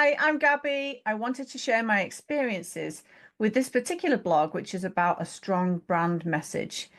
Hi, I'm Gabby. I wanted to share my experiences with this particular blog, which is about a strong brand message.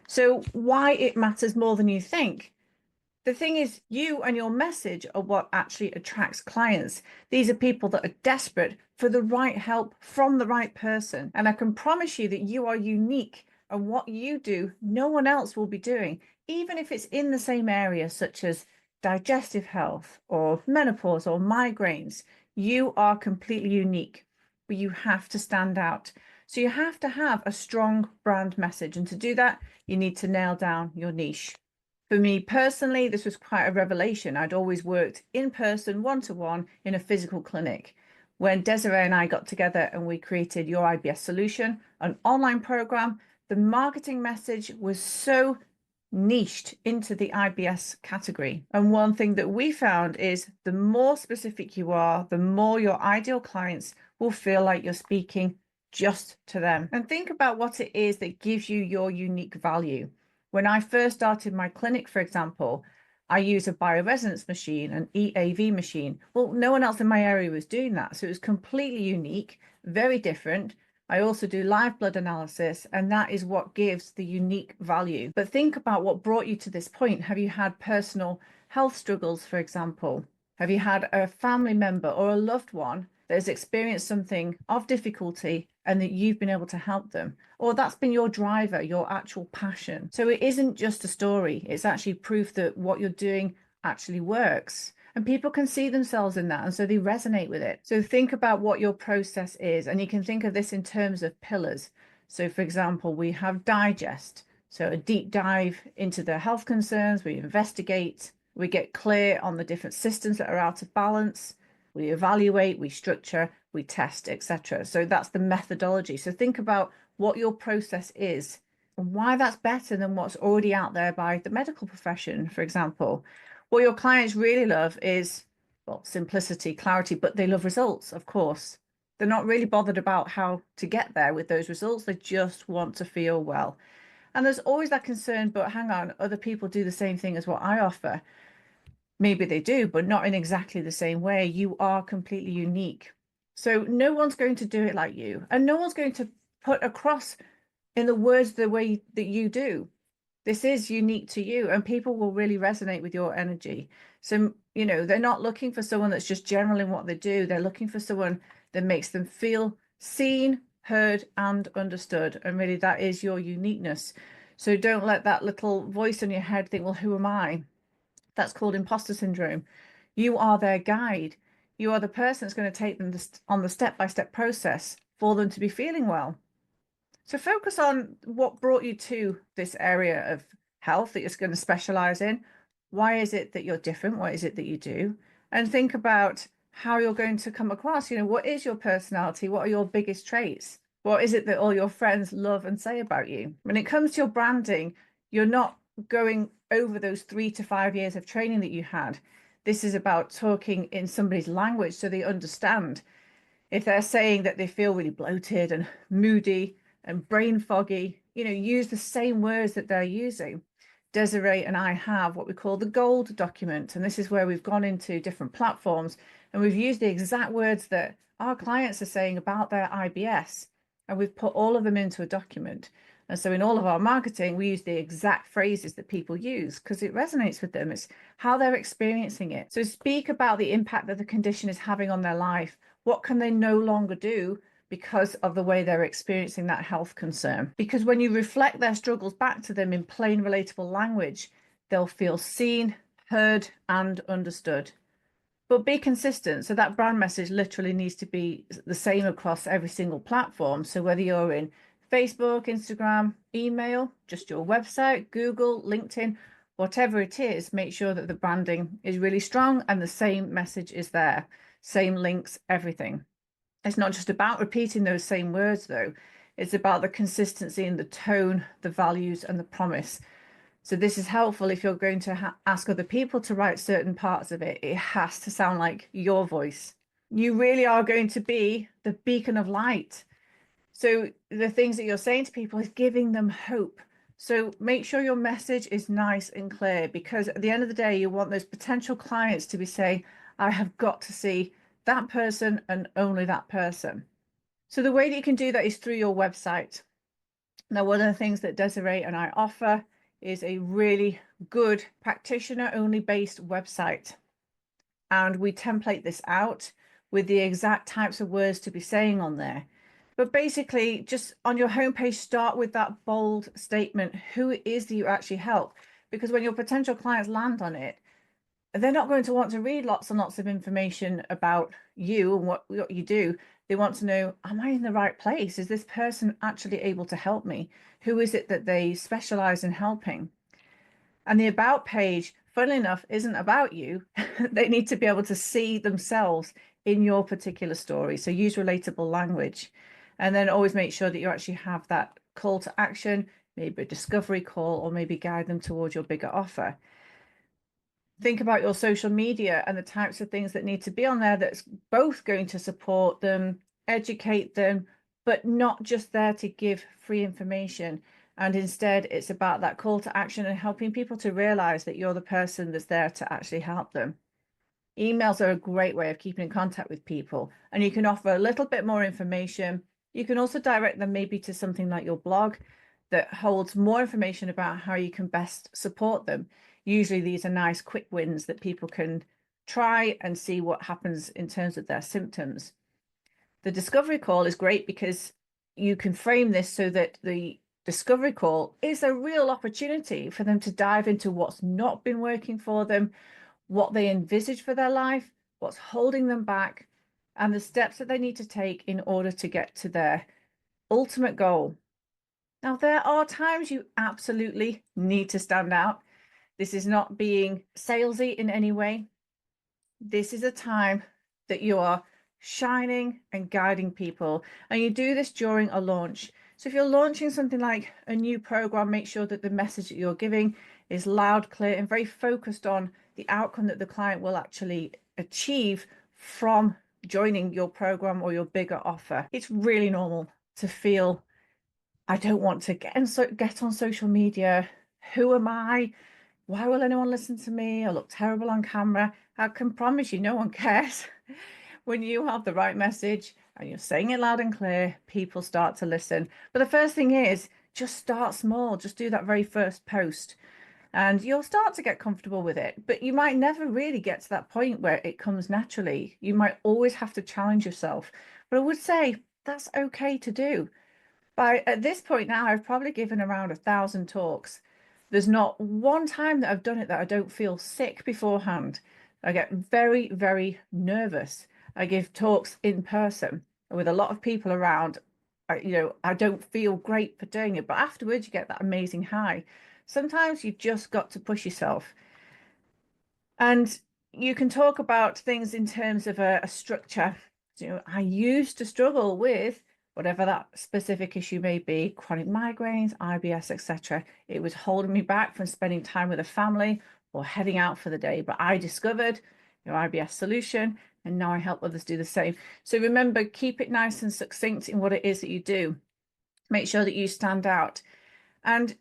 So, why it matters more than you think. The thing is, you and your message are what actually attracts clients. These are people that are desperate for the right help from the right person. And I can promise you that you are unique, and what you do, no one else will be doing, even if it's in the same area, such as digestive health or menopause or migraines. You are completely unique, but you have to stand out. So you have to have a strong brand message. And to do that, you need to nail down your niche. For me personally, this was quite a revelation. I'd always worked in person, one-to-one, in a physical clinic. When Desiree and I got together and we created Your IBS Solution, an online program, the marketing message was so niched into the IBS category. And one thing that we found is the more specific you are, the more your ideal clients will feel like you're speaking just to them. And think about what it is that gives you your unique value. When I first started my clinic, for example, I use a bioresonance machine, an EAV machine. Well, no one else in my area was doing that. So it was completely unique, very different. I also do live blood analysis, and that is what gives the unique value. But think about what brought you to this point. Have you had personal health struggles, for example? Have you had a family member or a loved one that has experienced something of difficulty and that you've been able to help them? Or that's been your driver, your actual passion. So it isn't just a story. It's actually proof that what you're doing actually works. And people can see themselves in that, and so they resonate with it. So think about what your process is, and you can think of this in terms of pillars. So for example, we have digest. So a deep dive into the health concerns, we investigate, we get clear on the different systems that are out of balance, we evaluate, we structure, we test, etc. So that's the methodology. So think about what your process is and why that's better than what's already out there by the medical profession, for example. What your clients really love is, well, simplicity, clarity, but they love results, of course. They're not really bothered about how to get there with those results. They just want to feel well. And there's always that concern, but hang on, other people do the same thing as what I offer. Maybe they do, but not in exactly the same way. You are completely unique. So no one's going to do it like you, and no one's going to put across in the words the way that you do. This is unique to you, and people will really resonate with your energy. So, they're not looking for someone that's just general in what they do. They're looking for someone that makes them feel seen, heard, and understood. And really, that is your uniqueness. So don't let that little voice in your head think, well, who am I? That's called imposter syndrome. You are their guide. You are the person that's going to take them on the step-by-step process for them to be feeling well. So focus on what brought you to this area of health that you're going to specialize in. Why is it that you're different? What is it that you do? And think about how you're going to come across. What is your personality? What are your biggest traits? What is it that all your friends love and say about you? When it comes to your branding, you're not going over those 3 to 5 years of training that you had. This is about talking in somebody's language so they understand. If they're saying that they feel really bloated and moody and brain foggy, use the same words that they're using. Desiree and I have what we call the gold document. And this is where we've gone into different platforms and we've used the exact words that our clients are saying about their IBS. And we've put all of them into a document. And so in all of our marketing, we use the exact phrases that people use because it resonates with them. It's how they're experiencing it. So speak about the impact that the condition is having on their life. What can they no longer do because of the way they're experiencing that health concern? Because when you reflect their struggles back to them in plain, relatable language, they'll feel seen, heard, and understood. But be consistent. So that brand message literally needs to be the same across every single platform. So whether you're in Facebook, Instagram, email, just your website, Google, LinkedIn, whatever it is, make sure that the branding is really strong and the same message is there. Same links, everything. It's not just about repeating those same words, though. It's about the consistency in the tone, the values, and the promise. So this is helpful if you're going to ask other people to write certain parts of it. It has to sound like your voice. You really are going to be the beacon of light. So the things that you're saying to people is giving them hope. So make sure your message is nice and clear, because at the end of the day, you want those potential clients to be saying, I have got to see that person and only that person. So the way that you can do that is through your website. Now, one of the things that Desiree and I offer is a really good practitioner only based website. And we template this out with the exact types of words to be saying on there. But basically, just on your homepage, start with that bold statement, who it is that you actually help. Because when your potential clients land on it, they're not going to want to read lots and lots of information about you and what you do. They want to know, am I in the right place? Is this person actually able to help me? Who is it that they specialize in helping? And the about page, funnily enough, isn't about you. They need to be able to see themselves in your particular story. So use relatable language. And then always make sure that you actually have that call to action, maybe a discovery call, or maybe guide them towards your bigger offer. Think about your social media and the types of things that need to be on there that's both going to support them, educate them, but not just there to give free information. And instead, it's about that call to action and helping people to realize that you're the person that's there to actually help them. Emails are a great way of keeping in contact with people, and you can offer a little bit more information. You can also direct them maybe to something like your blog that holds more information about how you can best support them. Usually these are nice quick wins that people can try and see what happens in terms of their symptoms. The discovery call is great because you can frame this so that the discovery call is a real opportunity for them to dive into what's not been working for them, what they envisage for their life, what's holding them back, and the steps that they need to take in order to get to their ultimate goal. Now, there are times you absolutely need to stand out. This is not being salesy in any way. This is a time that you are shining and guiding people, and you do this during a launch. So if you're launching something like a new program, make sure that the message that you're giving is loud, clear, and very focused on the outcome that the client will actually achieve from joining your program or your bigger offer. It's really normal to feel, I don't want to get on social media. Who am I? Why will anyone listen to me? I look terrible on camera. I can promise you no one cares. When you have the right message and you're saying it loud and clear, people start to listen. But the first thing is just start small. Just do that very first post and you'll start to get comfortable with it. But you might never really get to that point where it comes naturally. You might always have to challenge yourself. But I would say that's okay to do. At this point now, I've probably given around 1,000 talks. There's not one time that I've done it that I don't feel sick beforehand. I get very, very nervous. I give talks in person with a lot of people around. I don't feel great for doing it, but afterwards you get that amazing high. Sometimes you've just got to push yourself. And you can talk about things in terms of a structure. I used to struggle with whatever that specific issue may be, chronic migraines, IBS, etc. It was holding me back from spending time with a family or heading out for the day. But I discovered your IBS solution, and now I help others do the same. So remember, keep it nice and succinct in what it is that you do. Make sure that you stand out. And,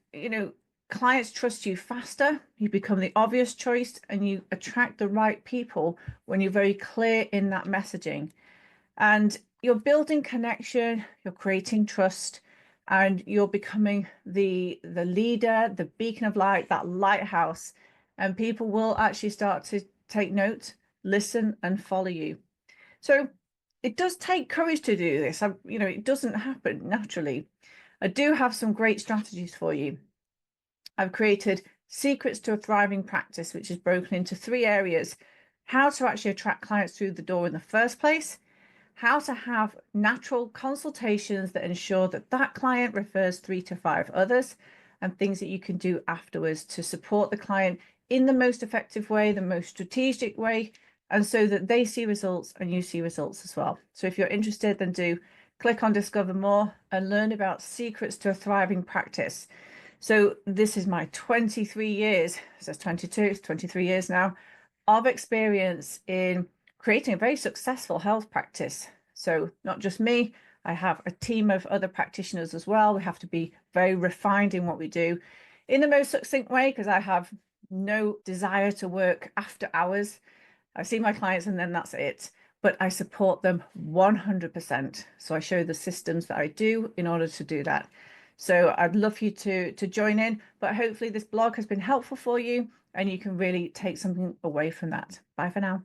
clients trust you faster, you become the obvious choice, and you attract the right people when you're very clear in that messaging. And you're building connection, you're creating trust, and you're becoming the leader, the beacon of light, that lighthouse. And people will actually start to take note, listen, and follow you. So it does take courage to do this. It doesn't happen naturally. I do have some great strategies for you. I've created Secrets to a Thriving Practice, which is broken into 3 areas: how to actually attract clients through the door in the first place, how to have natural consultations that ensure that that client refers 3 to 5 others, and things that you can do afterwards to support the client in the most effective way, the most strategic way, and so that they see results and you see results as well. So if you're interested, then do click on Discover More and learn about Secrets to a Thriving Practice. So this is my 23 years, it says 22, it's 23 years now, of experience in creating a very successful health practice. So not just me, I have a team of other practitioners as well. We have to be very refined in what we do in the most succinct way, because I have no desire to work after hours. I see my clients and then that's it. but I support them 100%. So I show the systems that I do in order to do that. So I'd love you to join in, but hopefully this blog has been helpful for you and you can really take something away from that. Bye for now.